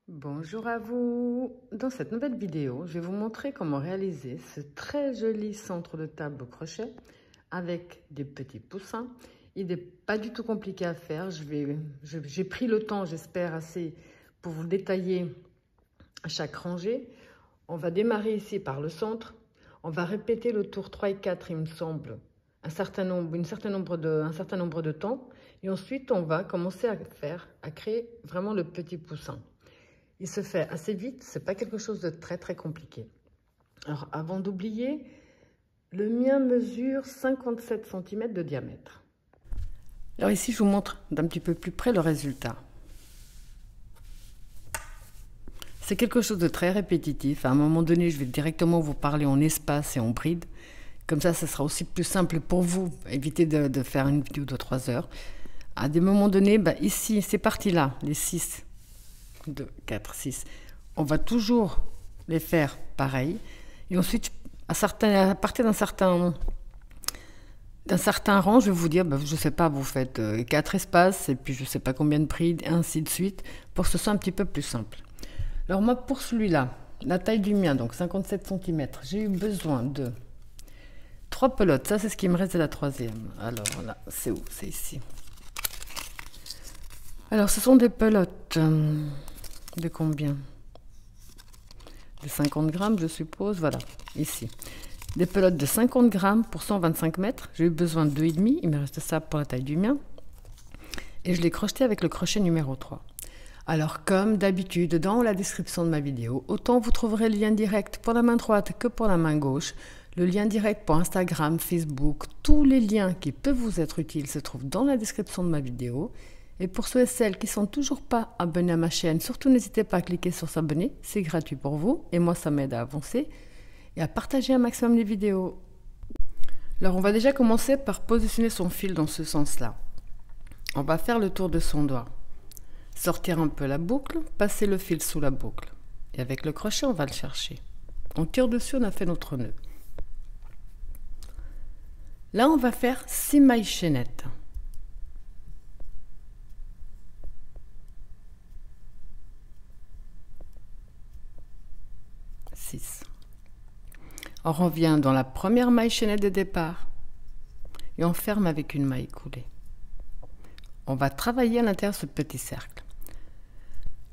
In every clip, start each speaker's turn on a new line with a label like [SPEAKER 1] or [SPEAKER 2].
[SPEAKER 1] Bonjour à vous. Dans cette nouvelle vidéo, je vais vous montrer comment réaliser ce très joli centre de table au crochet avec des petits poussins. Il n'est pas du tout compliqué à faire. J'ai pris le temps, j'espère assez, pour vous détailler chaque rangée. On va démarrer ici par le centre. On va répéter le tour 3 et 4, il me semble, un certain nombre de temps. Et ensuite, on va commencer à créer vraiment le petit poussin. Il se fait assez vite, c'est pas quelque chose de très compliqué. Alors avant d'oublier, le mien mesure 57 cm de diamètre. Alors ici, je vous montre d'un petit peu plus près le résultat. C'est quelque chose de très répétitif. À un moment donné, je vais directement vous parler en espace et en bride. Comme ça, ce sera aussi plus simple pour vous. Évitez de faire une vidéo de 3 heures. À des moments donnés, ici, ces parties-là, les 6, 2, 4, 6, on va toujours les faire pareil. Et ensuite, à partir d'un certain rang, je vais vous dire, je ne sais pas, vous faites 4 espaces et puis je ne sais pas combien de brides, et ainsi de suite, pour que ce soit un petit peu plus simple. Alors moi, pour celui-là, la taille du mien, donc 57 cm, j'ai eu besoin de 3 pelotes. Ça, c'est ce qui me reste de la troisième. Alors là, c'est où? C'est ici. Alors, ce sont des pelotes de combien? De 50 grammes, je suppose. Voilà, ici. Des pelotes de 50 grammes pour 125 mètres. J'ai eu besoin de 2,5. Il me reste ça pour la taille du mien. Et je l'ai crocheté avec le crochet numéro 3. Alors, comme d'habitude, dans la description de ma vidéo, autant vous trouverez le lien direct pour la main droite que pour la main gauche. Le lien direct pour Instagram, Facebook, tous les liens qui peuvent vous être utiles se trouvent dans la description de ma vidéo. Et pour ceux et celles qui ne sont toujours pas abonnés à ma chaîne, surtout n'hésitez pas à cliquer sur s'abonner, c'est gratuit pour vous et moi ça m'aide à avancer et à partager un maximum les vidéos. Alors on va déjà commencer par positionner son fil dans ce sens-là. On va faire le tour de son doigt, sortir un peu la boucle, passer le fil sous la boucle et avec le crochet on va le chercher. On tire dessus, on a fait notre nœud. Là on va faire 6 mailles chaînettes. 6. On revient dans la première maille chaînette de départ et on ferme avec une maille coulée. On va travailler à l'intérieur de ce petit cercle.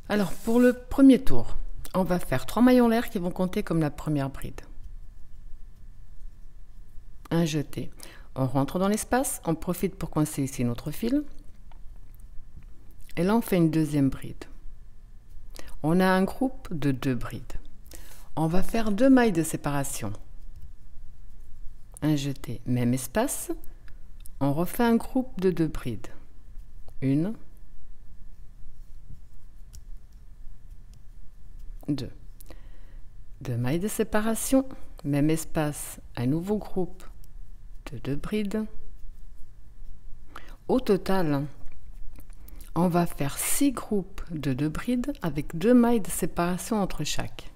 [SPEAKER 1] Alors pour le premier tour, on va faire 3 mailles en l'air qui vont compter comme la première bride. Un jeté. On rentre dans l'espace, on profite pour coincer ici notre fil. Et là on fait une deuxième bride. On a un groupe de 2 brides. On va faire 2 mailles de séparation. Un jeté, même espace. On refait un groupe de 2 brides. 1, 2. 2 mailles de séparation, même espace, un nouveau groupe de 2 brides. Au total, on va faire 6 groupes de 2 brides avec 2 mailles de séparation entre chaque.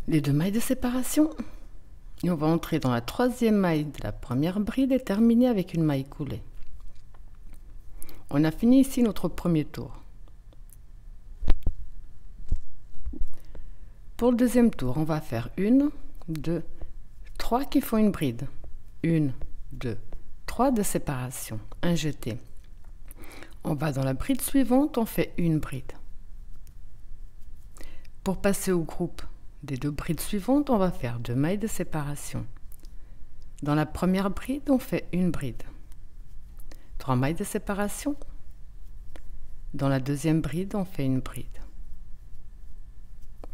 [SPEAKER 1] Les 2 mailles de séparation et on va entrer dans la troisième maille de la première bride et terminer avec une maille coulée. On a fini ici notre premier tour. Pour le deuxième tour, on va faire 1, 2, 3 qui font une bride. 1, 2, 3 de séparation, un jeté. On va dans la bride suivante, on fait une bride. Pour passer au groupe des 2 brides suivantes, on va faire 2 mailles de séparation. Dans la première bride, on fait une bride. 3 mailles de séparation. Dans la deuxième bride, on fait une bride.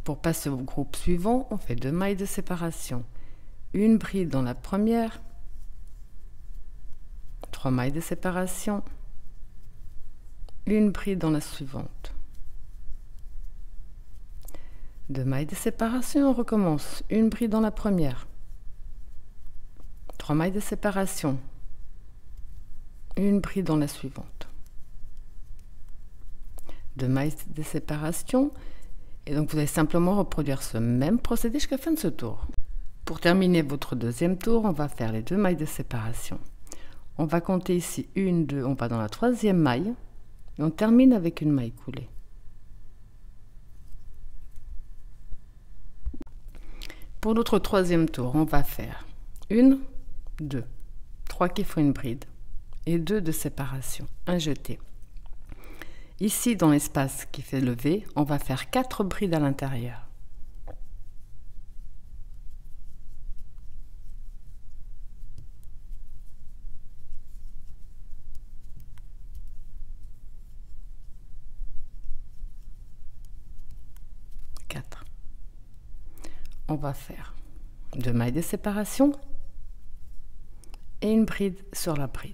[SPEAKER 1] Pour passer au groupe suivant, on fait 2 mailles de séparation. Une bride dans la première. 3 mailles de séparation. Une bride dans la suivante. 2 mailles de séparation, on recommence. Une bride dans la première. 3 mailles de séparation. Une bride dans la suivante. 2 mailles de séparation. Et donc vous allez simplement reproduire ce même procédé jusqu'à la fin de ce tour. Pour terminer votre deuxième tour, on va faire les 2 mailles de séparation. On va compter ici 1, 2, on va dans la troisième maille et on termine avec une maille coulée. Pour notre troisième tour, on va faire 1, 2, 3 qui font une bride et 2 de séparation, un jeté. Ici, dans l'espace qui fait le V, on va faire 4 brides à l'intérieur. On va faire 2 mailles de séparation et une bride sur la bride.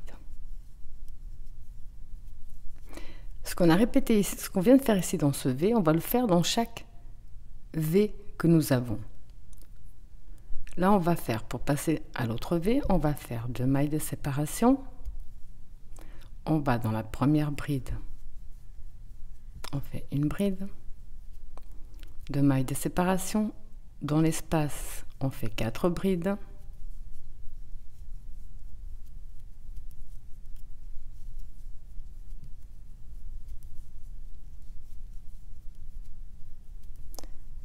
[SPEAKER 1] Ce qu'on a répété ici, ce qu'on vient de faire ici dans ce V, on va le faire dans chaque V que nous avons. Là, on va faire, pour passer à l'autre V, on va faire 2 mailles de séparation. On va dans la première bride, on fait une bride, 2 mailles de séparation. Dans l'espace, on fait 4 brides.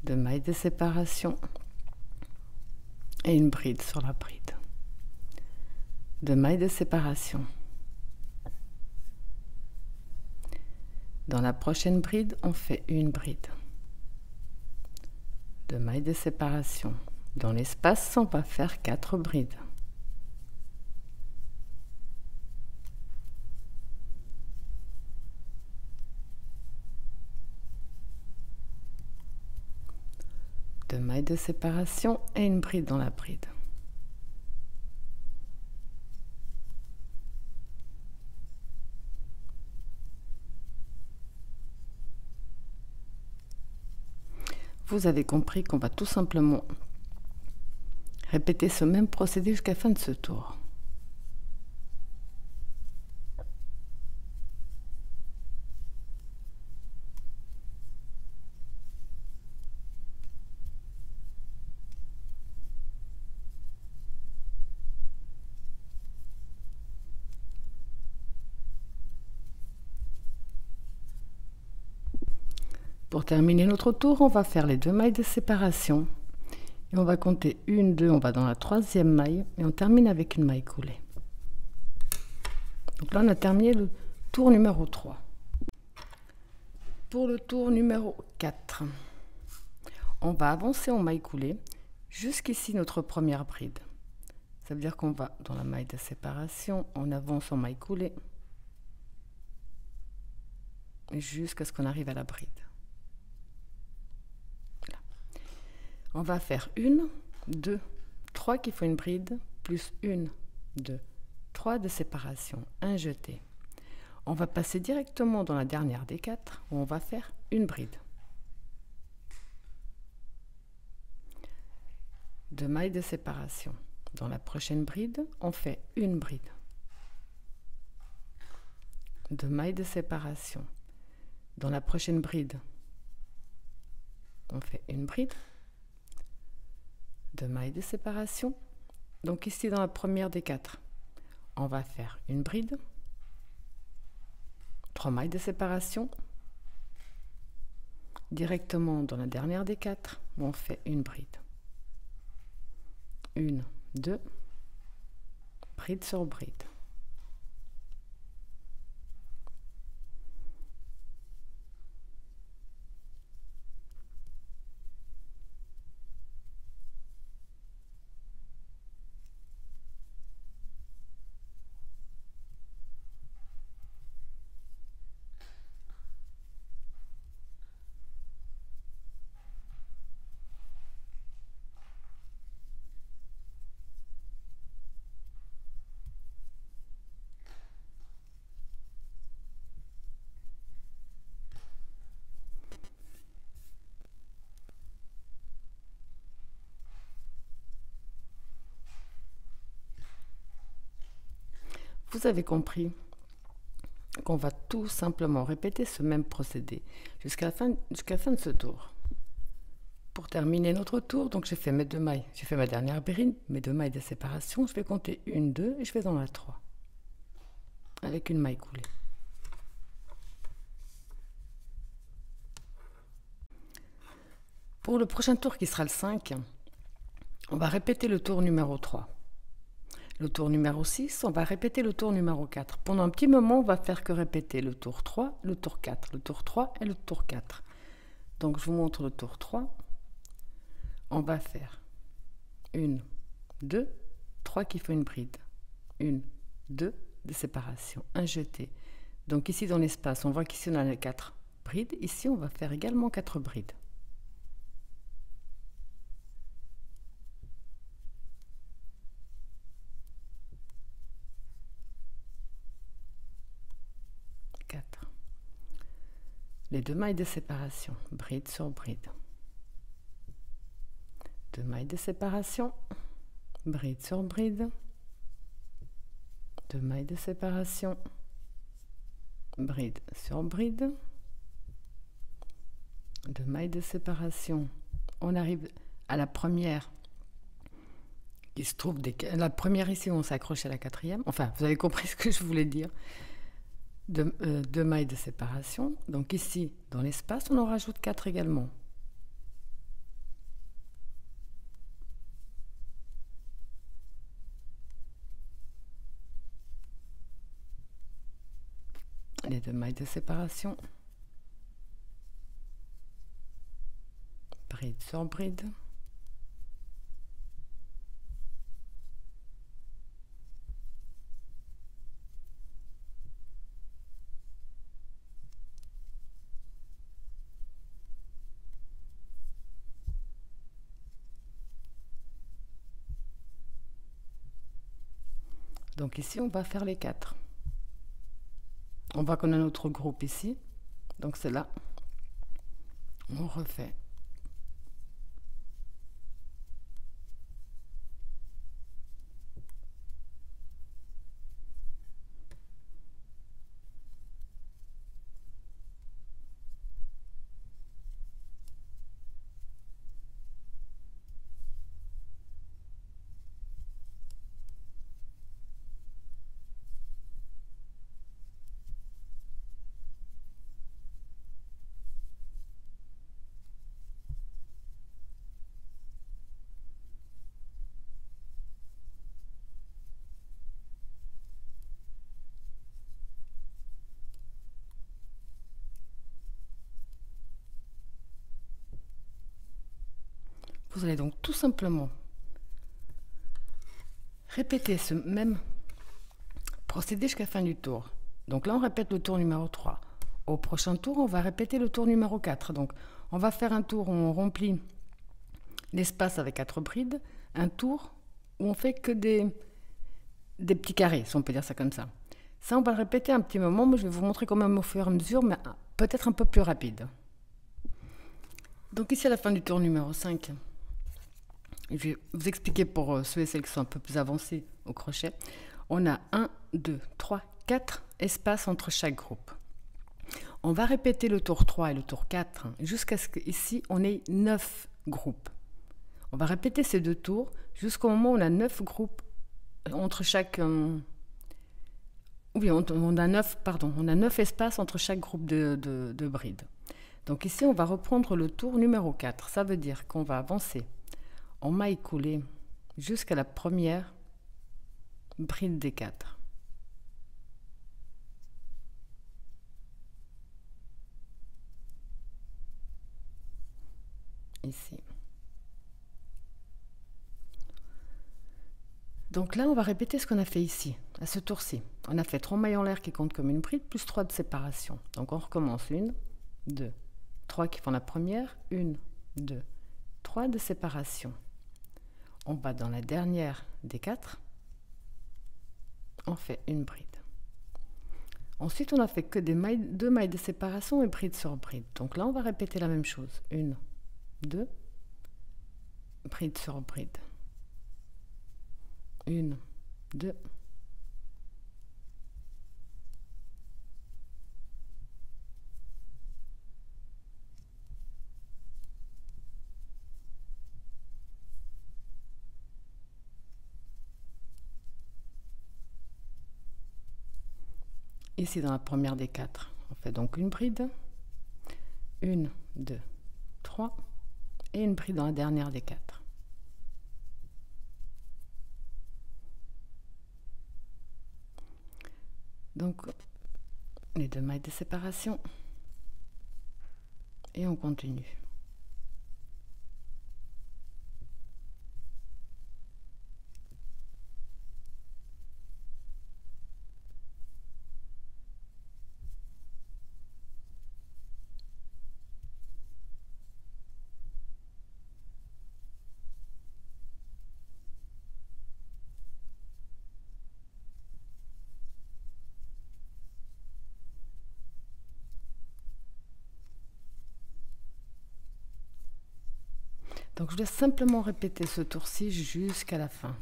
[SPEAKER 1] Deux mailles de séparation et une bride sur la bride. 2 mailles de séparation. Dans la prochaine bride, on fait une bride. 2 mailles de séparation. Dans l'espace, on va faire 4 brides. Deux mailles de séparation et une bride dans la bride. Vous avez compris qu'on va tout simplement répéter ce même procédé jusqu'à la fin de ce tour. Pour terminer notre tour, on va faire les 2 mailles de séparation. Et on va compter 1, 2, on va dans la troisième maille et on termine avec une maille coulée. Donc là, on a terminé le tour numéro 3. Pour le tour numéro 4, on va avancer en maille coulée jusqu'ici notre première bride. Ça veut dire qu'on va dans la maille de séparation, on avance en maille coulée jusqu'à ce qu'on arrive à la bride. On va faire 1, 2, 3 qui font une bride, plus 1, 2, 3 de séparation, un jeté. On va passer directement dans la dernière des 4, où on va faire une bride. 2 mailles de séparation. Dans la prochaine bride, on fait une bride. 2 mailles de séparation. Dans la prochaine bride, on fait une bride. 2 mailles de séparation. Donc ici dans la première des 4, on va faire une bride, 3 mailles de séparation. Directement dans la dernière des 4, on fait une bride. 1, 2, bride sur bride. vous avez compris qu'on va tout simplement répéter ce même procédé jusqu'à la fin de ce tour. Pour terminer notre tour, donc j'ai fait mes 2 mailles, j'ai fait ma dernière bride, mes 2 mailles de séparation, je vais compter 1, 2 et je vais dans la 3 avec une maille coulée. Pour le prochain tour qui sera le 5, on va répéter le tour numéro 3. Le tour numéro 6, on va répéter le tour numéro 4. Pendant un petit moment, on va faire que répéter le tour 3, le tour 4, le tour 3 et le tour 4. Donc je vous montre le tour 3. On va faire 1, 2, 3 qui font une bride. 1, 2 de séparation, un jeté. Donc ici dans l'espace, on voit qu'ici on a les 4 brides. Ici, on va faire également 4 brides. Les 2 mailles de séparation, bride sur bride. 2 mailles de séparation, bride sur bride. 2 mailles de séparation, bride sur bride. 2 mailles de séparation. On arrive à la première qui se trouve la première ici, on s'accroche à la 4e. Enfin, vous avez compris ce que je voulais dire. 2 mailles de séparation. Donc ici, dans l'espace, on en rajoute 4 également. Les 2 mailles de séparation. Bride sur bride. Donc ici, on va faire les 4. On voit qu'on a notre groupe ici. Donc c'est là. On refait. Vous allez donc tout simplement répéter ce même procédé jusqu'à la fin du tour. Donc là, on répète le tour numéro 3. Au prochain tour, on va répéter le tour numéro 4. Donc, on va faire un tour où on remplit l'espace avec 4 brides, un tour où on fait que des petits carrés, si on peut dire ça comme ça. Ça, on va le répéter un petit moment. Moi, je vais vous montrer quand même au fur et à mesure, mais peut-être un peu plus rapide. Donc ici, à la fin du tour numéro 5, je vais vous expliquer pour ceux et celles qui sont un peu plus avancés au crochet. On a 1, 2, 3, 4 espaces entre chaque groupe. On va répéter le tour 3 et le tour 4 jusqu'à ce qu'ici, on ait 9 groupes. On va répéter ces 2 tours jusqu'au moment où on a 9 groupes entre chaque... oui, on a 9 espaces entre chaque groupe de brides. Donc ici, on va reprendre le tour numéro 4. Ça veut dire qu'on va avancer en maille coulée jusqu'à la première bride des 4. Ici. Donc là, on va répéter ce qu'on a fait ici, à ce tour-ci. On a fait 3 mailles en l'air qui comptent comme une bride, plus 3 de séparation. Donc on recommence 1, 2, 3 qui font la première, 1, 2, 3 de séparation. On va dans la dernière des 4, on fait une bride. Ensuite, on a fait que 2 mailles de séparation et bride sur bride. Donc là, on va répéter la même chose. 1, 2, bride sur bride. 1, 2, Ici dans la première des 4, on fait donc une bride, 1, 2, 3 et une bride dans la dernière des 4. Donc les 2 mailles de séparation et on continue. Donc je vais simplement répéter ce tour-ci jusqu'à la fin.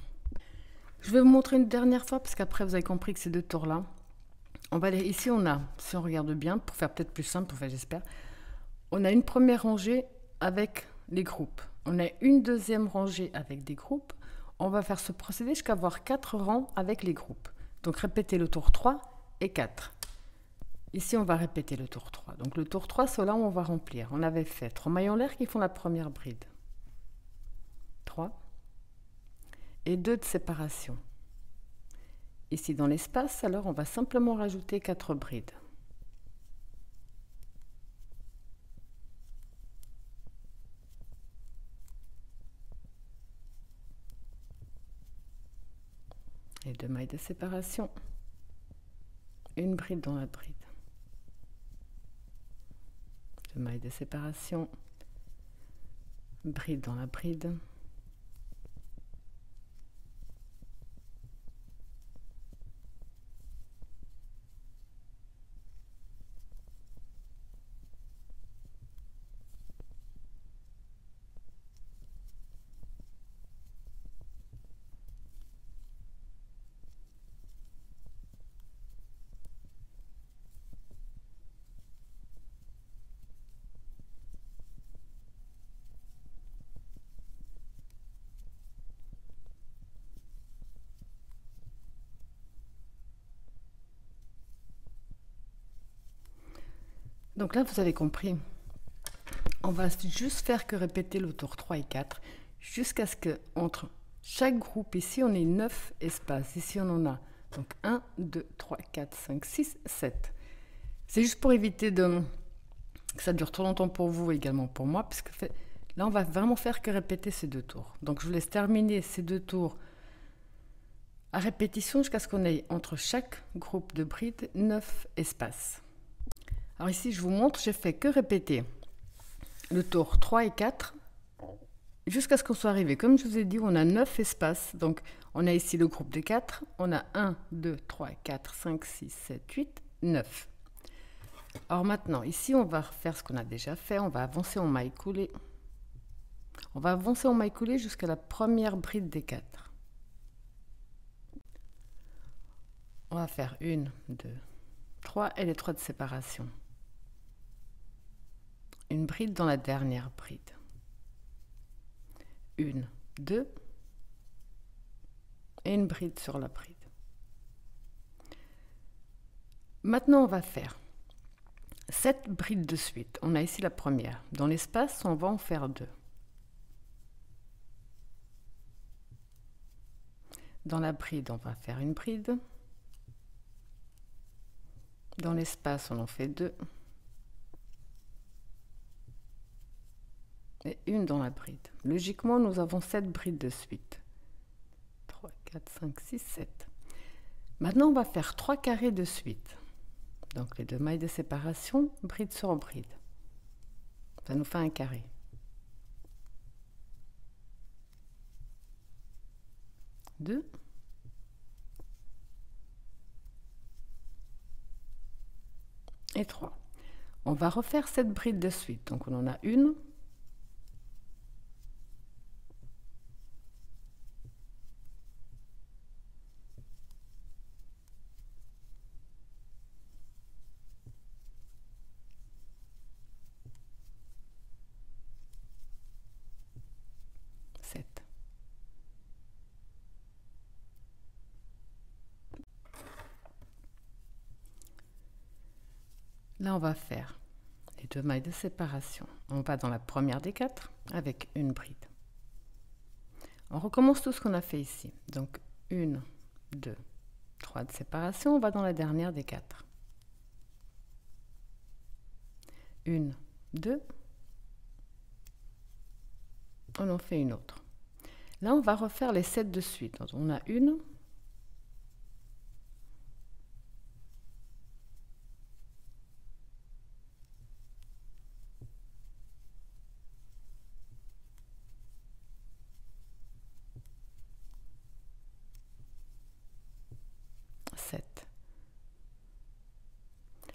[SPEAKER 1] Je vais vous montrer une dernière fois parce qu'après vous avez compris que ces 2 tours-là, on va aller ici, on a, si on regarde bien, pour faire peut-être plus simple, enfin j'espère, on a une première rangée avec les groupes. On a une deuxième rangée avec des groupes. On va faire ce procédé jusqu'à avoir 4 rangs avec les groupes. Donc répétez le tour 3 et 4. Ici, on va répéter le tour 3. Donc le tour 3, c'est là où on va remplir. On avait fait 3 mailles en l'air qui font la première bride. 3 et 2 de séparation. Ici dans l'espace, alors on va simplement rajouter 4 brides. Et 2 mailles de séparation, une bride dans la bride, 2 mailles de séparation, bride dans la bride, donc là vous avez compris, on va juste faire que répéter le tour 3 et 4 jusqu'à ce que entre chaque groupe ici on ait 9 espaces. Ici on en a donc 1, 2, 3, 4, 5, 6, 7. C'est juste pour éviter que ça dure trop longtemps pour vous et également pour moi, puisque là on va vraiment faire que répéter ces 2 tours. Donc je vous laisse terminer ces 2 tours à répétition jusqu'à ce qu'on ait entre chaque groupe de brides 9 espaces. Alors ici je vous montre, j'ai fait que répéter le tour 3 et 4 jusqu'à ce qu'on soit arrivé. Comme je vous ai dit, on a 9 espaces. Donc on a ici le groupe de 4, on a 1, 2, 3, 4, 5, 6, 7, 8, 9. Alors maintenant, ici on va faire ce qu'on a déjà fait, on va avancer en maille coulée. On va avancer en maille coulée jusqu'à la première bride des 4. On va faire 1, 2, 3 et les 3 de séparation. Une bride dans la dernière bride. 1, 2 et une bride sur la bride. Maintenant, on va faire 7 brides de suite. On a ici la première. Dans l'espace, on va en faire 2. Dans la bride, on va faire une bride. Dans l'espace, on en fait 2. Et une dans la bride. Logiquement, nous avons 7 brides de suite. 3, 4, 5, 6, 7. Maintenant, on va faire 3 carrés de suite. Donc, les 2 mailles de séparation, bride sur bride. Ça nous fait un carré. 2. Et 3. On va refaire cette bride de suite. Donc, on en a une. Là, on va faire les 2 mailles de séparation. On va dans la première des 4 avec une bride. On recommence tout ce qu'on a fait ici. Donc 1, 2, 3 de séparation. On va dans la dernière des 4. 1, 2. On en fait une autre. Là, on va refaire les 7 de suite. Donc, on a une,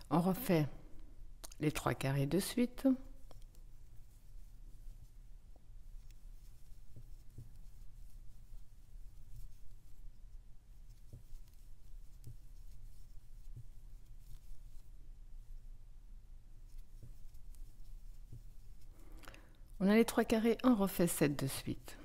[SPEAKER 1] on refait les 3 carrés de suite. On a les 3 carrés, on refait 7 de suite.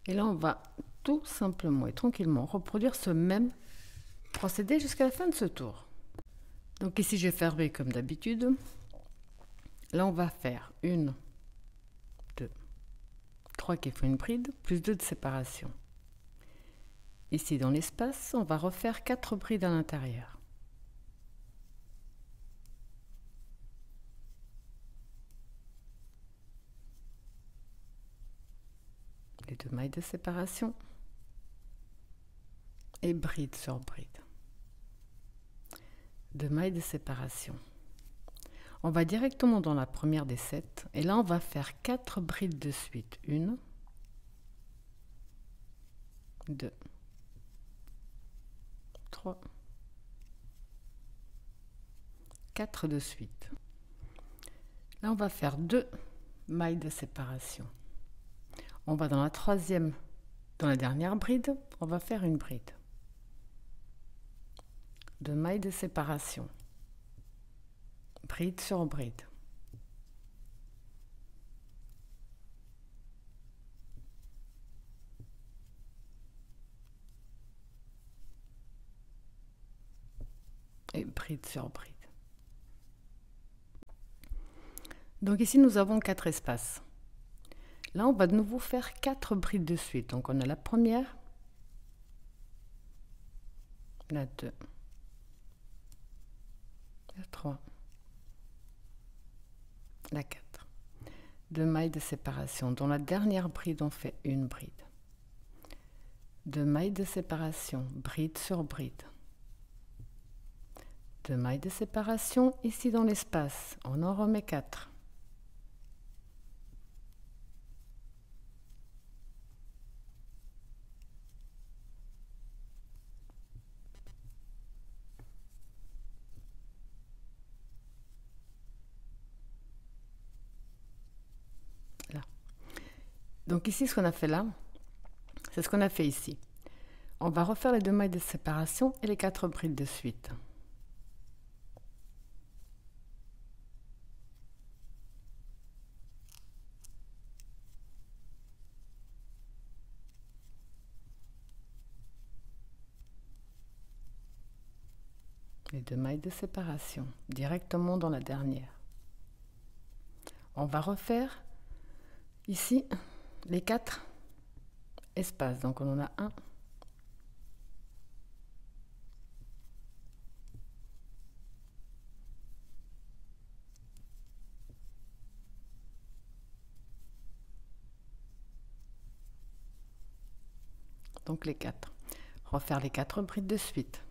[SPEAKER 1] Et là, on va tout simplement et tranquillement reproduire ce même procédé jusqu'à la fin de ce tour. Donc ici, j'ai fermé comme d'habitude. Là, on va faire 1, 2, 3 qui font une bride, plus 2 de séparation. Ici, dans l'espace, on va refaire 4 brides à l'intérieur. Les 2 mailles de séparation et bride sur bride. 2 mailles de séparation. On va directement dans la première des 7 et là on va faire 4 brides de suite. 1, 2, 3, 4 de suite. Là on va faire 2 mailles de séparation. On va dans la troisième, dans la dernière bride, on va faire une bride. 2 mailles de séparation. Bride sur bride. Et bride sur bride. Donc ici nous avons 4 espaces. Là on va de nouveau faire 4 brides de suite. Donc on a la première, la 2, la 3, la 4. 2 mailles de séparation. Dans la dernière bride, on fait une bride. 2 mailles de séparation, bride sur bride. 2 mailles de séparation, ici dans l'espace, on en remet 4. Là. Donc ici, ce qu'on a fait là, c'est ce qu'on a fait ici. On va refaire les 2 mailles de séparation et les 4 brides de suite. Les 2 mailles de séparation directement dans la dernière. On va refaire ici les 4 espaces. Donc on en a 1, donc les 4. Refaire les 4 brides de suite.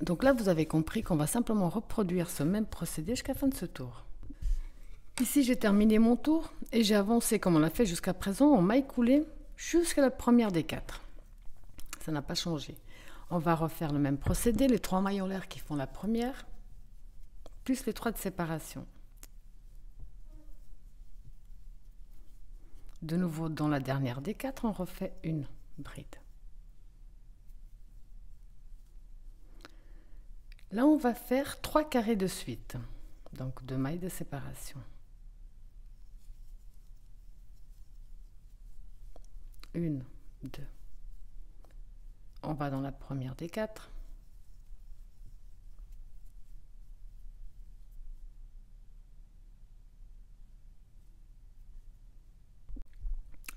[SPEAKER 1] Donc là, vous avez compris qu'on va simplement reproduire ce même procédé jusqu'à la fin de ce tour. Ici, j'ai terminé mon tour et j'ai avancé comme on l'a fait jusqu'à présent en maille coulée jusqu'à la première des 4. Ça n'a pas changé. On va refaire le même procédé, les 3 mailles en l'air qui font la première, plus les 3 de séparation. De nouveau, dans la dernière des 4, on refait une bride. Là, on va faire 3 carrés de suite, donc 2 mailles de séparation. 1, 2. On va dans la première des 4.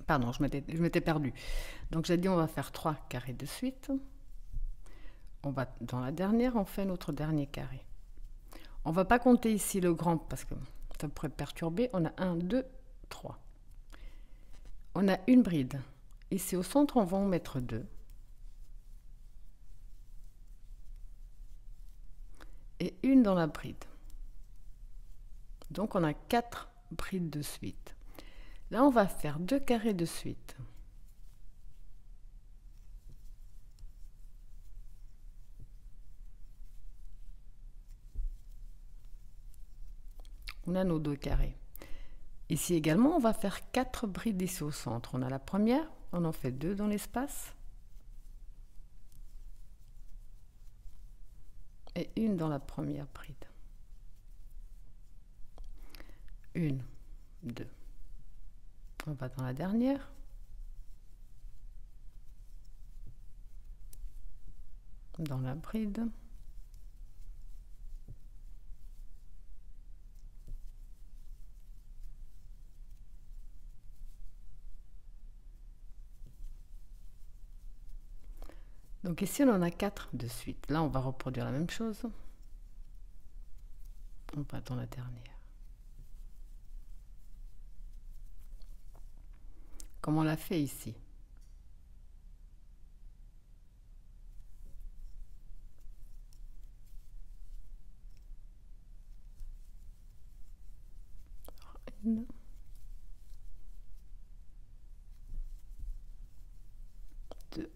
[SPEAKER 1] Pardon, je m'étais perdue. Donc j'ai dit on va faire 3 carrés de suite. On va dans la dernière, on fait notre dernier carré. On ne va pas compter ici le grand parce que ça pourrait perturber. On a 1, 2, 3. On a une bride. Ici au centre, on va en mettre 2. Et une dans la bride. Donc on a 4 brides de suite. Là, on va faire 2 carrés de suite. On a nos 2 carrés. Ici également, on va faire 4 brides ici au centre. On a la première, on en fait 2 dans l'espace. Et une dans la première bride. 1, 2. On va dans la dernière. Dans la bride. Donc ici, on en a 4 de suite. Là, on va reproduire la même chose. On va dans la dernière. Comme on l'a fait ici. Une. 2.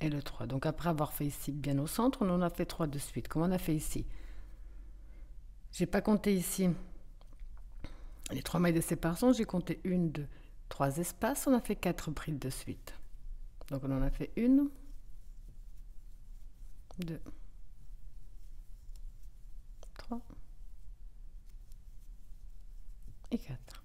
[SPEAKER 1] Et le 3. Donc après avoir fait ici bien au centre, on en a fait 3 de suite, comme on a fait ici. J'ai pas compté ici les 3 mailles de séparation, j'ai compté 1, 2, 3 espaces, on a fait 4 brides de suite. Donc on en a fait 1, 2, 3 et 4.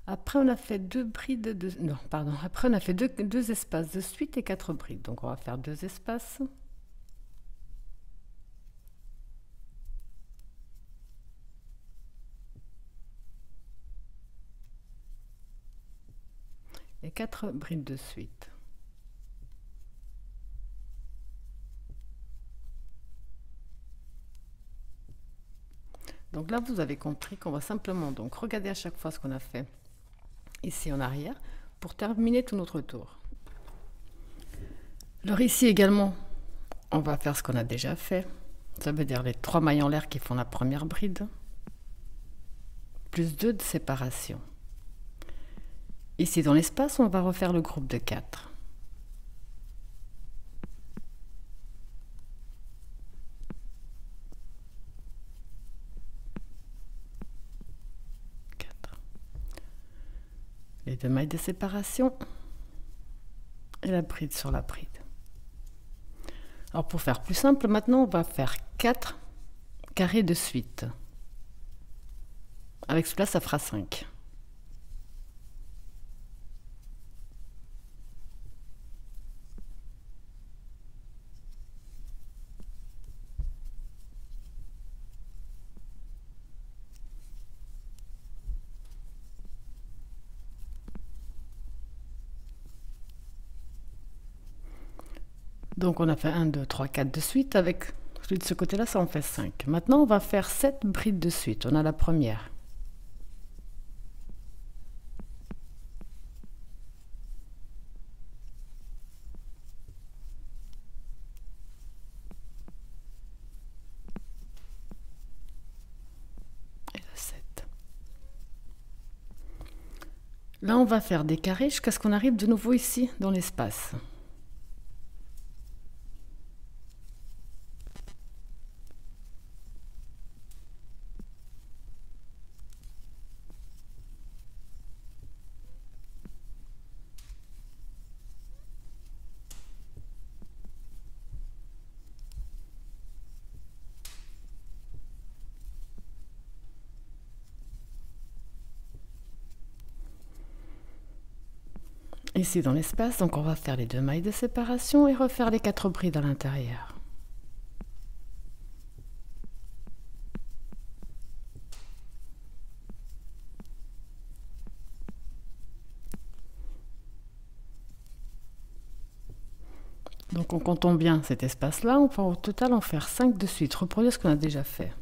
[SPEAKER 1] Après, on a fait 2 brides de... Non, pardon. Après, on a fait 2 espaces de suite et 4 brides. Donc, on va faire 2 espaces. Et 4 brides de suite. Donc là, vous avez compris qu'on va simplement donc regarder à chaque fois ce qu'on a fait ici en arrière pour terminer tout notre tour. Alors ici également, on va faire ce qu'on a déjà fait. Ça veut dire les 3 mailles en l'air qui font la première bride, plus 2 de séparation. Ici dans l'espace, on va refaire le groupe de 4. Les 2 mailles de séparation et la bride sur la bride. Alors pour faire plus simple, maintenant on va faire 4 carrés de suite. Avec cela, ça fera 5. Donc on a fait 1, 2, 3, 4 de suite. Avec celui de ce côté-là, ça en fait 5. Maintenant, on va faire 7 brides de suite. On a la première. Là, on va faire des carrés jusqu'à ce qu'on arrive de nouveau ici, dans l'espace. Ici dans l'espace, donc on va faire les 2 mailles de séparation et refaire les 4 brides à l'intérieur. Donc en comptant bien cet espace-là, on va au total en faire 5 de suite. Reproduire ce qu'on a déjà fait.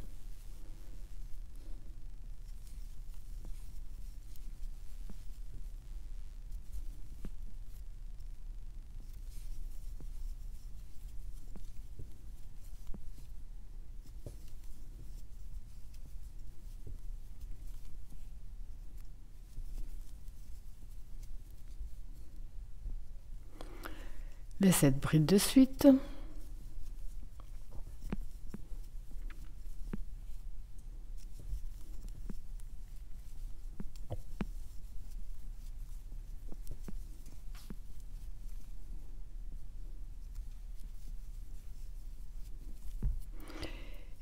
[SPEAKER 1] Les 7 brides de suite.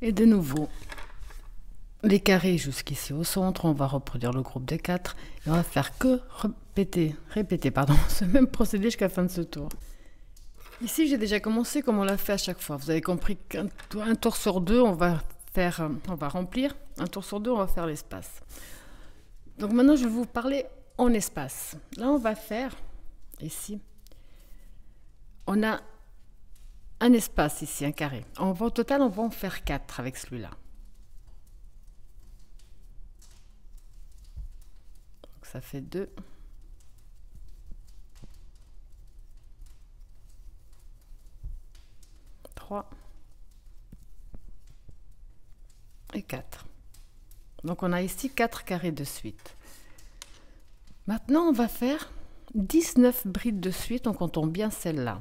[SPEAKER 1] Et de nouveau, les carrés jusqu'ici au centre, on va reproduire le groupe de 4 et on va faire que répéter ce même procédé jusqu'à la fin de ce tour. Ici, j'ai déjà commencé comme on l'a fait à chaque fois. Vous avez compris qu'un tour sur 2, on va remplir. Un tour sur 2, on va faire l'espace. Donc maintenant, je vais vous parler en espace. Là, on va faire, ici, on a un espace ici, un carré. Au total, on va en faire 4 avec celui-là. Donc ça fait 2. 3 et 4. Donc on a ici 4 carrés de suite. Maintenant on va faire 19 brides de suite en comptant bien celle-là.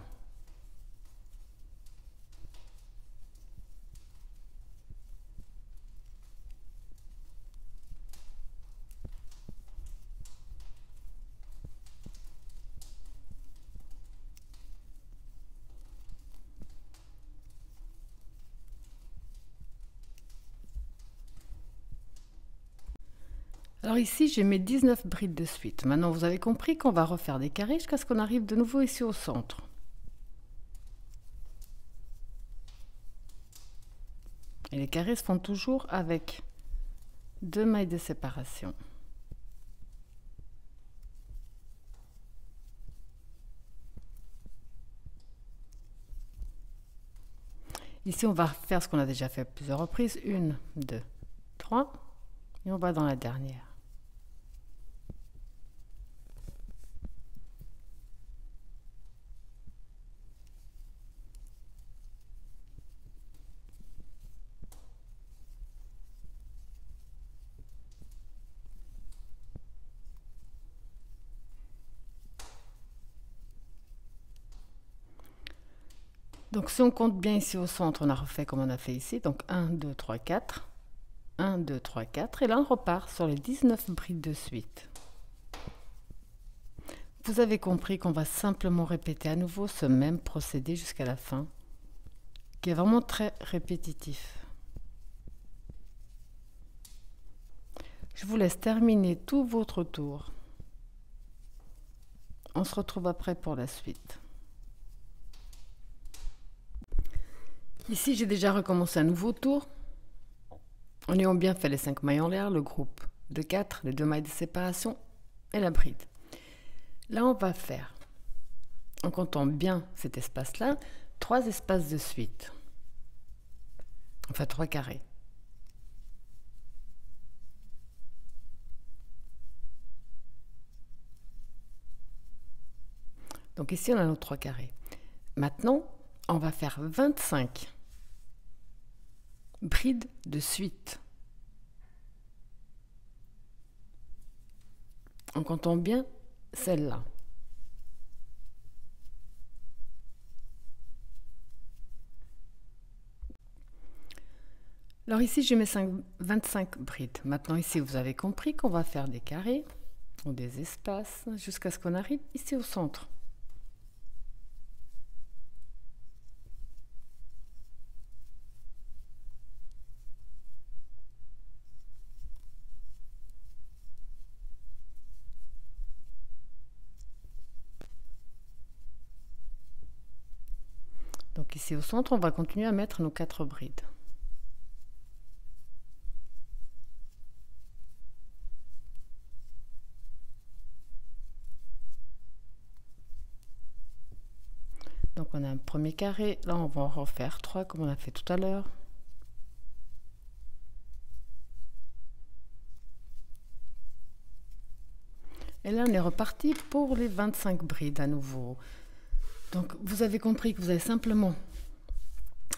[SPEAKER 1] Alors ici, j'ai mes 19 brides de suite. Maintenant, vous avez compris qu'on va refaire des carrés jusqu'à ce qu'on arrive de nouveau ici au centre. Et les carrés se font toujours avec 2 mailles de séparation. Ici, on va faire ce qu'on a déjà fait à plusieurs reprises. 1, 2, 3. Et on va dans la dernière. Donc si on compte bien ici au centre, on a refait comme on a fait ici. Donc 1, 2, 3, 4. 1, 2, 3, 4. Et là, on repart sur les 19 brides de suite. Vous avez compris qu'on va simplement répéter à nouveau ce même procédé jusqu'à la fin, qui est vraiment très répétitif. Je vous laisse terminer tout votre tour. On se retrouve après pour la suite. Ici, j'ai déjà recommencé un nouveau tour. En ayant bien fait les 5 mailles en l'air, le groupe de 4, les 2 mailles de séparation et la bride. Là, on va faire, en comptant bien cet espace-là, 3 espaces de suite. Enfin, 3 carrés. Donc ici, on a nos 3 carrés. Maintenant, on va faire 25 brides de suite. en comptant bien celle-là. Alors ici, j'ai mes 25 brides. Maintenant ici, vous avez compris qu'on va faire des carrés ou des espaces jusqu'à ce qu'on arrive ici au centre. Donc ici au centre, on va continuer à mettre nos 4 brides. Donc on a un premier carré, là on va en refaire 3 comme on a fait tout à l'heure. Et là on est reparti pour les 25 brides à nouveau. Donc vous avez compris que vous allez simplement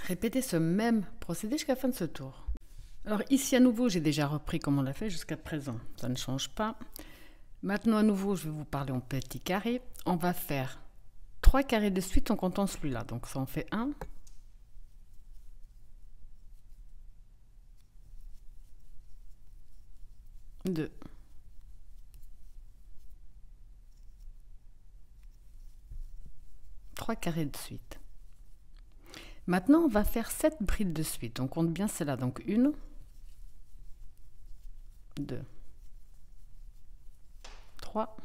[SPEAKER 1] répéter ce même procédé jusqu'à la fin de ce tour. Alors ici à nouveau j'ai déjà repris comme on l'a fait jusqu'à présent, ça ne change pas. Maintenant à nouveau je vais vous parler en petits carrés. On va faire 3 carrés de suite en comptant celui-là. Donc ça en fait 1, 2, 3 carrés de suite. Maintenant on va faire 7 brides de suite. On compte bien celle-là. Donc 1, 2, 3,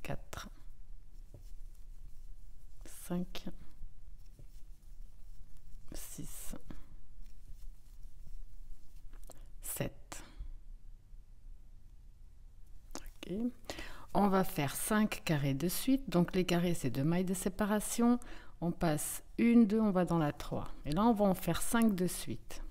[SPEAKER 1] 4, 5, 6, 7. Ok. On va faire 5 carrés de suite. Donc les carrés, c'est 2 mailles de séparation. On passe 1, 2, on va dans la 3. Et là, on va en faire 5 de suite.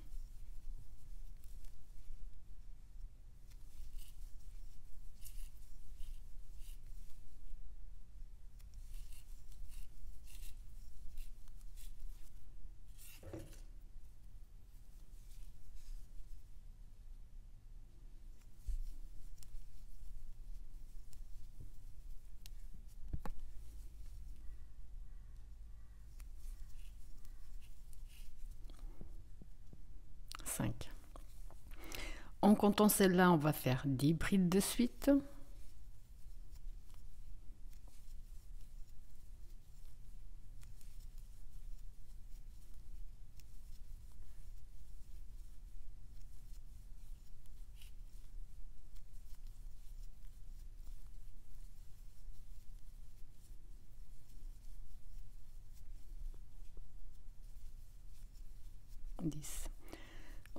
[SPEAKER 1] En comptant celle-là, on va faire 10 brides de suite.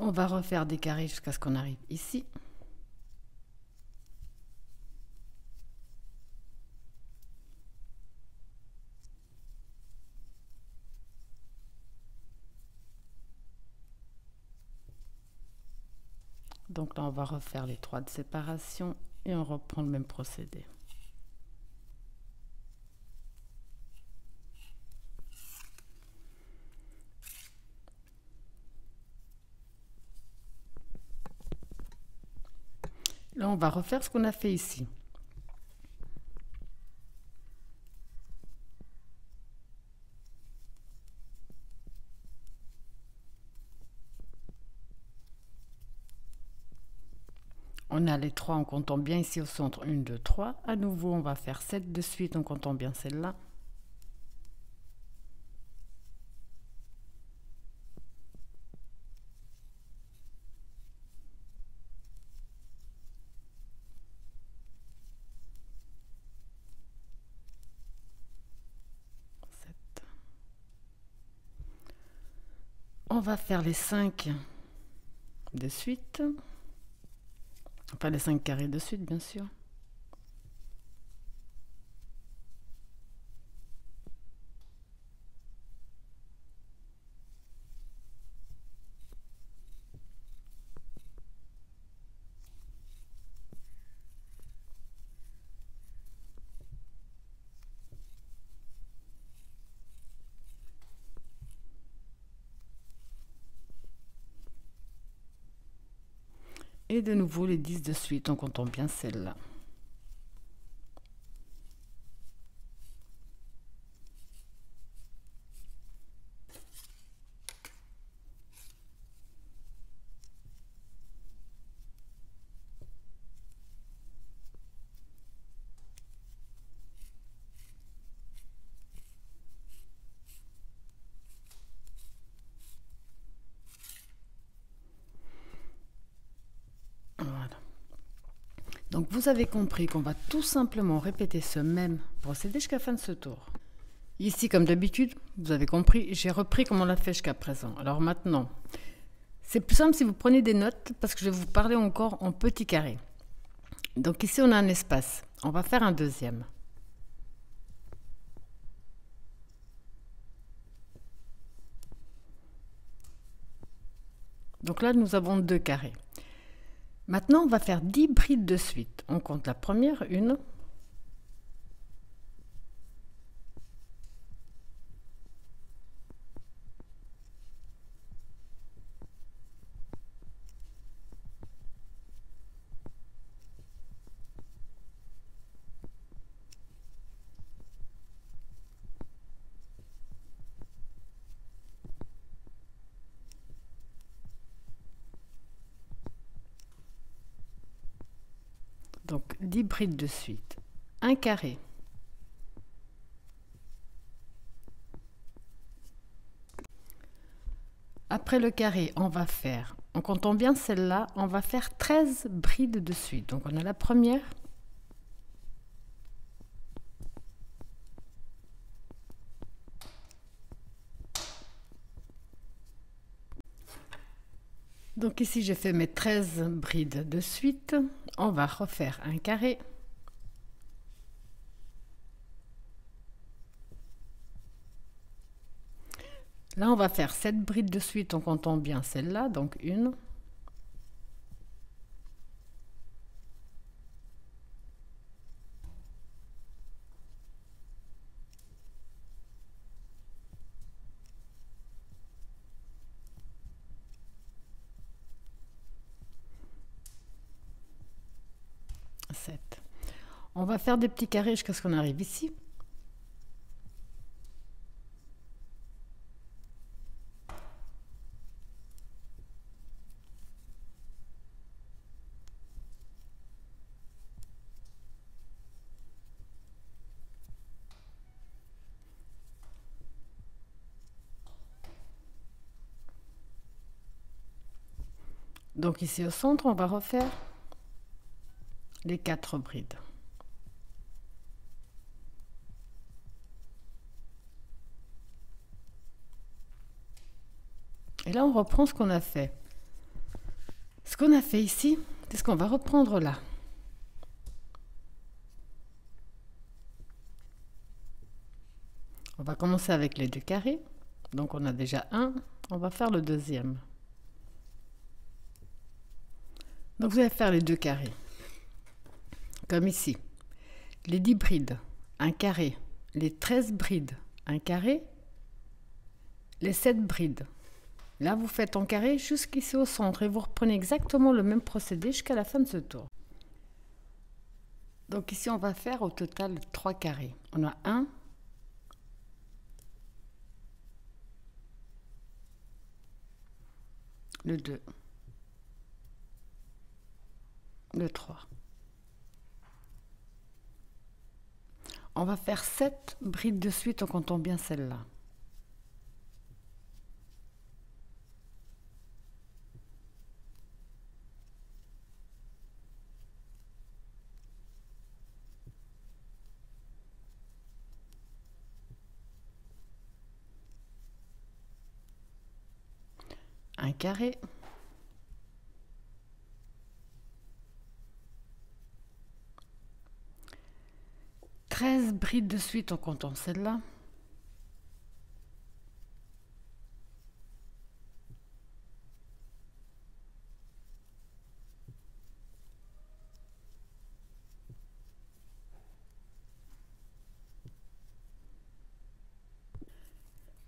[SPEAKER 1] On va refaire des carrés jusqu'à ce qu'on arrive ici. Donc là, on va refaire les 3 de séparation et on reprend le même procédé. Là, on va refaire ce qu'on a fait ici. On a les 3 en comptant bien ici au centre. 1, 2, 3. À nouveau, on va faire 7 de suite en comptant bien celle-là. On va faire les 5 de suite. Enfin, les 5 carrés de suite, bien sûr. Et Et de nouveau les 10 de suite en comptant bien celle-là. Donc vous avez compris qu'on va tout simplement répéter ce même procédé jusqu'à la fin de ce tour. Ici, comme d'habitude, vous avez compris, j'ai repris comme on l'a fait jusqu'à présent. Alors maintenant, c'est plus simple si vous prenez des notes parce que je vais vous parler encore en petits carrés. Donc ici, on a un espace. On va faire un deuxième. Donc là, nous avons 2 carrés. Maintenant, on va faire 10 brides de suite. On compte la première, 1. Donc 10 brides de suite. Un carré. Après le carré, on va faire, en comptant bien celle-là, on va faire 13 brides de suite. Donc on a la première. Donc ici, j'ai fait mes 13 brides de suite. On va refaire un carré. Là, on va faire 7 brides de suite en comptant bien celle-là. Donc 1. On va faire des petits carrés jusqu'à ce qu'on arrive ici. Donc ici au centre, on va refaire les 4 brides. Et là, on reprend ce qu'on a fait. Ce qu'on a fait ici, c'est ce qu'on va reprendre là. On va commencer avec les 2 carrés. Donc on a déjà un, on va faire le deuxième. Donc vous allez faire les 2 carrés. Comme ici. Les 10 brides, un carré. Les 13 brides, un carré. Les 7 brides. Là, vous faites en carré jusqu'ici au centre et vous reprenez exactement le même procédé jusqu'à la fin de ce tour. Donc ici, on va faire au total 3 carrés. On a 1, le 2, le 3. On va faire 7 brides de suite en comptant bien celle-là. Un carré. Brides de suite en comptant celle-là.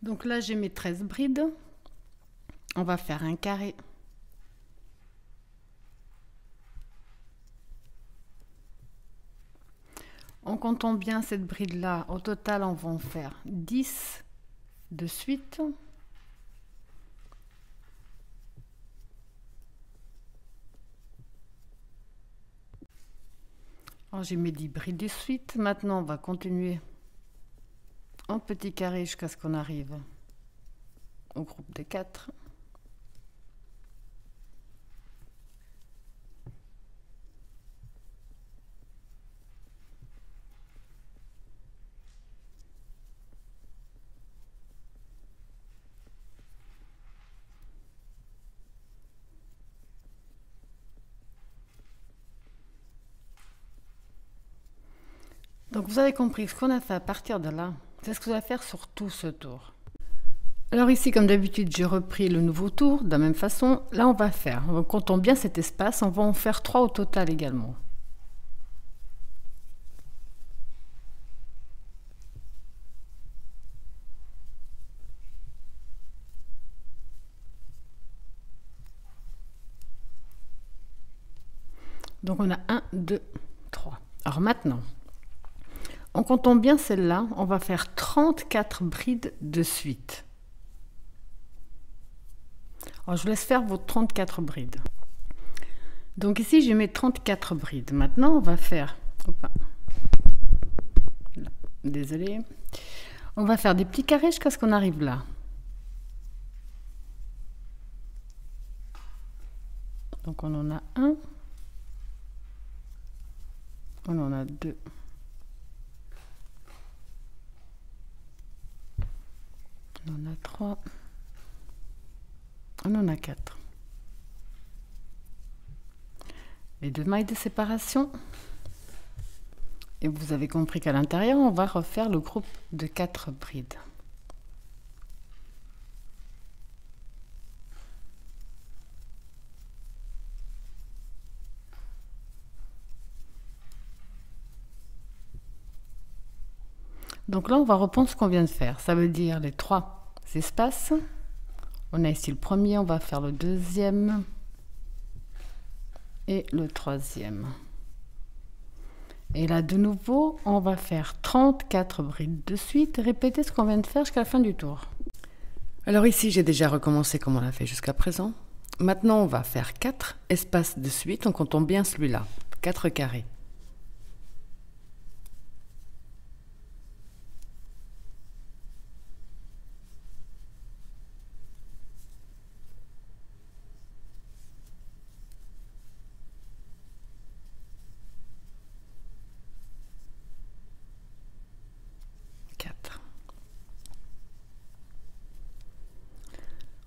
[SPEAKER 1] Donc là, j'ai mes 13 brides. On va faire un carré. comptons bien cette bride là, au total on va en faire 10 de suite. J'ai mis 10 brides de suite. Maintenant on va continuer en petit carré jusqu'à ce qu'on arrive au groupe de 4. Donc vous avez compris ce qu'on a fait à partir de là, c'est ce que vous allez faire sur tout ce tour. Alors ici, comme d'habitude, j'ai repris le nouveau tour de la même façon. Là, on va faire, comptons bien cet espace, on va en faire 3 au total également. Donc on a 1, 2, 3. Alors maintenant, en comptant bien celle-là, on va faire 34 brides de suite. Alors je vous laisse faire vos 34 brides. Donc ici, j'ai mes 34 brides. Maintenant, on va faire... Désolée. On va faire des petits carrés jusqu'à ce qu'on arrive là. Donc on en a 1. On en a 2. On en a 3. On en a 4. Les 2 mailles de séparation. Et vous avez compris qu'à l'intérieur, on va refaire le groupe de 4 brides. Donc là, on va reprendre ce qu'on vient de faire. Ça veut dire les 3 espaces. On a ici le premier, on va faire le deuxième et le troisième. Et là, de nouveau, on va faire 34 brides de suite. Répétez ce qu'on vient de faire jusqu'à la fin du tour. Alors ici, j'ai déjà recommencé comme on l'a fait jusqu'à présent. Maintenant, on va faire 4 espaces de suite en comptant bien celui-là, 4 carrés.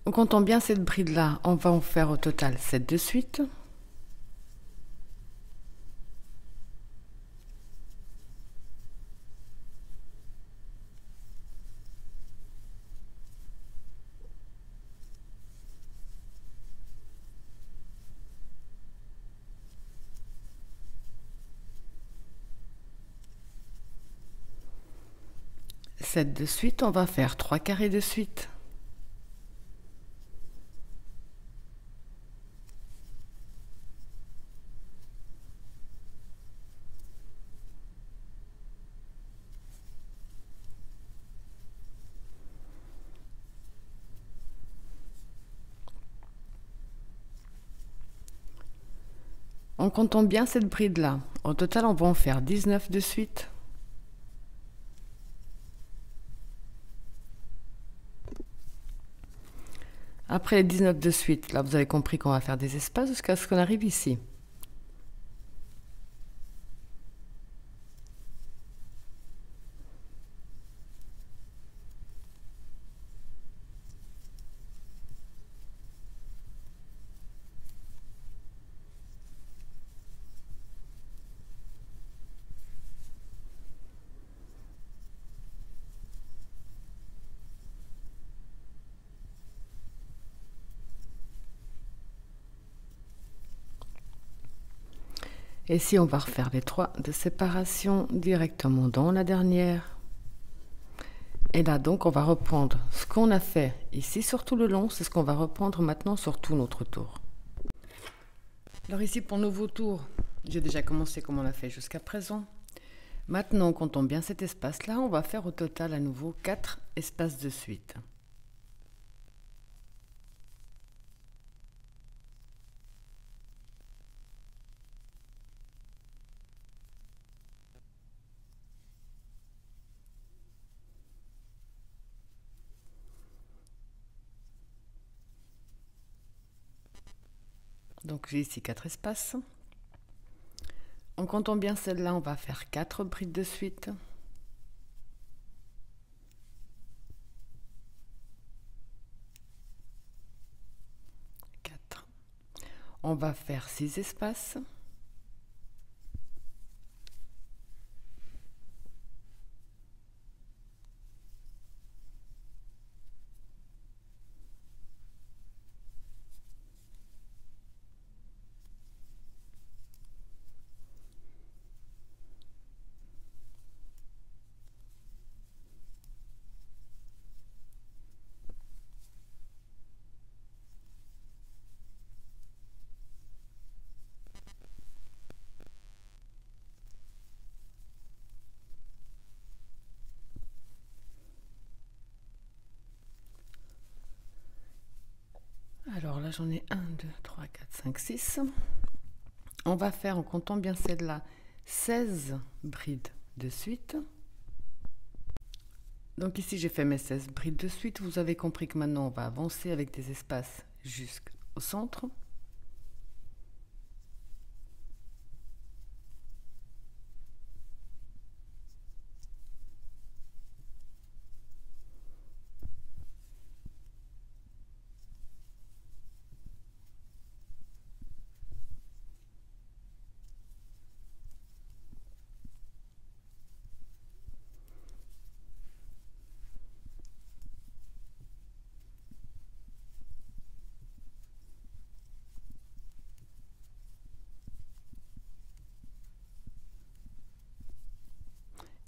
[SPEAKER 1] En comptant bien cette bride là, on va en faire au total 7 de suite. De suite, on va faire 3 carrés de suite. En comptant bien cette bride là, au total on va en faire 19 de suite. Après les 19 de suite, là vous avez compris qu'on va faire des espaces jusqu'à ce qu'on arrive ici. Et si on va refaire les 3 de séparation directement dans la dernière. Et là donc on va reprendre ce qu'on a fait ici sur tout le long, c'est ce qu'on va reprendre maintenant sur tout notre tour. Alors ici pour nouveau tour, j'ai déjà commencé comme on l'a fait jusqu'à présent. Maintenant, en comptant bien cet espace-là, on va faire au total à nouveau 4 espaces de suite. Donc j'ai ici 4 espaces. En comptant bien celle-là, on va faire 4 brides de suite. On va faire 6 espaces. Alors là, j'en ai 1, 2, 3, 4, 5, 6. On va faire, en comptant bien celle-là, 16 brides de suite. Donc ici, j'ai fait mes 16 brides de suite. Vous avez compris que maintenant, on va avancer avec des espaces jusqu'au centre.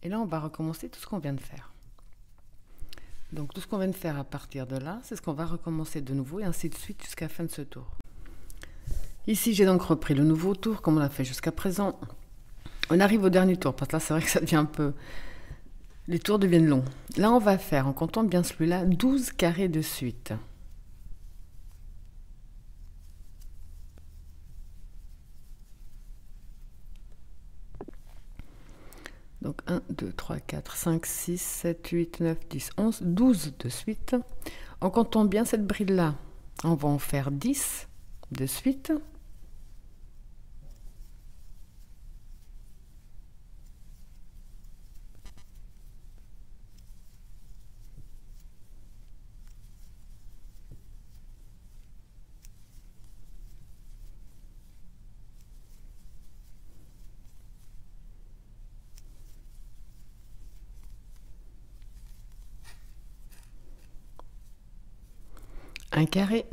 [SPEAKER 1] Et là, on va recommencer tout ce qu'on vient de faire. Donc tout ce qu'on vient de faire à partir de là, c'est ce qu'on va recommencer de nouveau et ainsi de suite jusqu'à la fin de ce tour. Ici, j'ai donc repris le nouveau tour comme on l'a fait jusqu'à présent. On arrive au dernier tour, parce que là, c'est vrai que ça devient un peu... Les tours deviennent longs. Là, on va faire, en comptant bien celui-là, 12 carrés de suite. Donc 1, 2, 3, 4, 5, 6, 7, 8, 9, 10, 11, 12 de suite. En comptant bien cette bride-là, on va en faire 10 de suite. Un carré.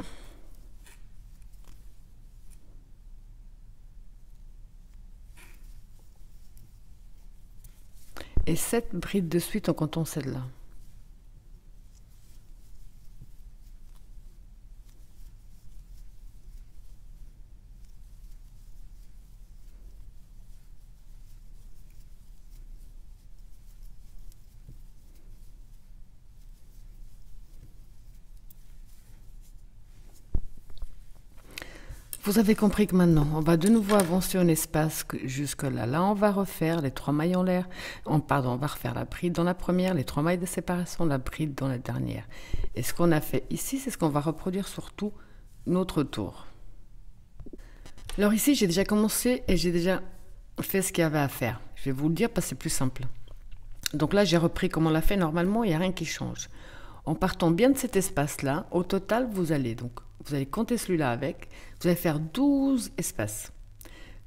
[SPEAKER 1] Et 7 brides de suite en comptant celle-là. Vous avez compris que maintenant, on va de nouveau avancer un espace jusque-là. Là, on va refaire les 3 mailles en l'air. On va refaire la bride dans la première, les 3 mailles de séparation, la bride dans la dernière. Et ce qu'on a fait ici, c'est ce qu'on va reproduire sur tout notre tour. Alors ici, j'ai déjà commencé et j'ai déjà fait ce qu'il y avait à faire. Je vais vous le dire parce que c'est plus simple. Donc là, j'ai repris comme on l'a fait normalement, il n'y a rien qui change. En partant bien de cet espace-là, au total, vous allez compter celui-là avec, vous allez faire 12 espaces.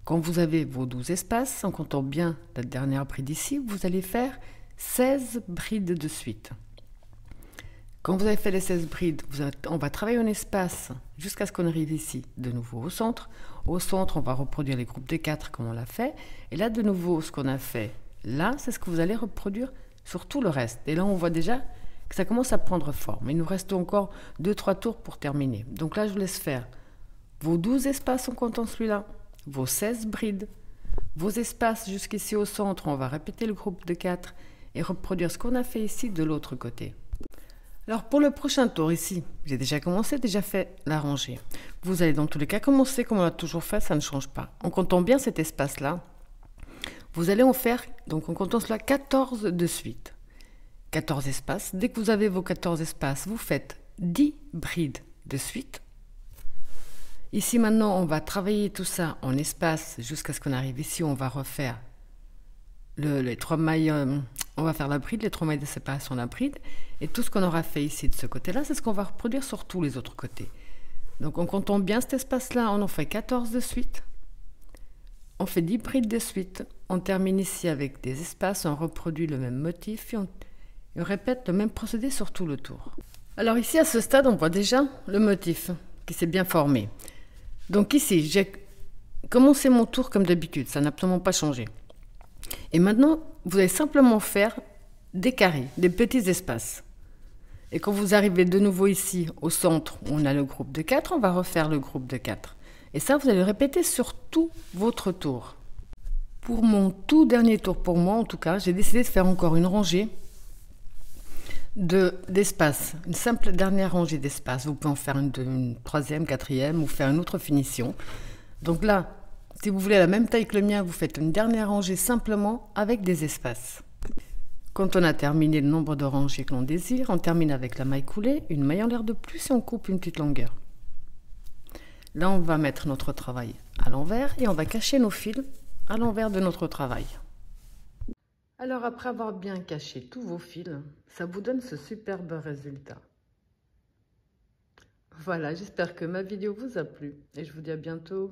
[SPEAKER 1] Quand vous avez vos 12 espaces, en comptant bien la dernière bride ici, vous allez faire 16 brides de suite. Quand vous avez fait les 16 brides, on va travailler un espace jusqu'à ce qu'on arrive ici, de nouveau au centre. Au centre, on va reproduire les groupes de 4 comme on l'a fait. Et là, de nouveau, ce qu'on a fait là, c'est ce que vous allez reproduire sur tout le reste. Et là, on voit déjà que ça commence à prendre forme. Il nous reste encore 2-3 tours pour terminer. Donc là, je vous laisse faire vos 12 espaces en comptant celui-là, vos 16 brides, vos espaces jusqu'ici au centre, on va répéter le groupe de 4 et reproduire ce qu'on a fait ici de l'autre côté. Alors pour le prochain tour ici, j'ai déjà commencé, déjà fait la rangée. Vous allez dans tous les cas commencer comme on l'a toujours fait, ça ne change pas. En comptant bien cet espace-là, vous allez en faire, donc en comptant cela, 14 de suite. 14 espaces. Dès que vous avez vos 14 espaces, vous faites 10 brides de suite. Ici maintenant, on va travailler tout ça en espace jusqu'à ce qu'on arrive ici. On va refaire les 3 mailles, on va faire la bride, les 3 mailles de séparation de la bride. Et tout ce qu'on aura fait ici de ce côté-là, c'est ce qu'on va reproduire sur tous les autres côtés. Donc en comptant bien cet espace-là, on en fait 14 de suite. On fait 10 brides de suite. On termine ici avec des espaces, on reproduit le même motif et on répète le même procédé sur tout le tour. Alors ici, à ce stade, on voit déjà le motif qui s'est bien formé. Donc ici, j'ai commencé mon tour comme d'habitude, ça n'a absolument pas changé. Et maintenant, vous allez simplement faire des carrés, des petits espaces. Et quand vous arrivez de nouveau ici, au centre, où on a le groupe de 4, on va refaire le groupe de 4. Et ça, vous allez le répéter sur tout votre tour. Pour mon tout dernier tour, pour moi en tout cas, j'ai décidé de faire encore une rangée d'espace, une simple dernière rangée d'espace. Vous pouvez en faire une troisième, quatrième ou faire une autre finition. Donc là, si vous voulez la même taille que le mien, vous faites une dernière rangée simplement avec des espaces. Quand on a terminé le nombre de rangées que l'on désire, on termine avec la maille coulée, une maille en l'air de plus et on coupe une petite longueur. Là, on va mettre notre travail à l'envers et on va cacher nos fils à l'envers de notre travail. Alors, après avoir bien caché tous vos fils, ça vous donne ce superbe résultat. Voilà, j'espère que ma vidéo vous a plu et je vous dis à bientôt.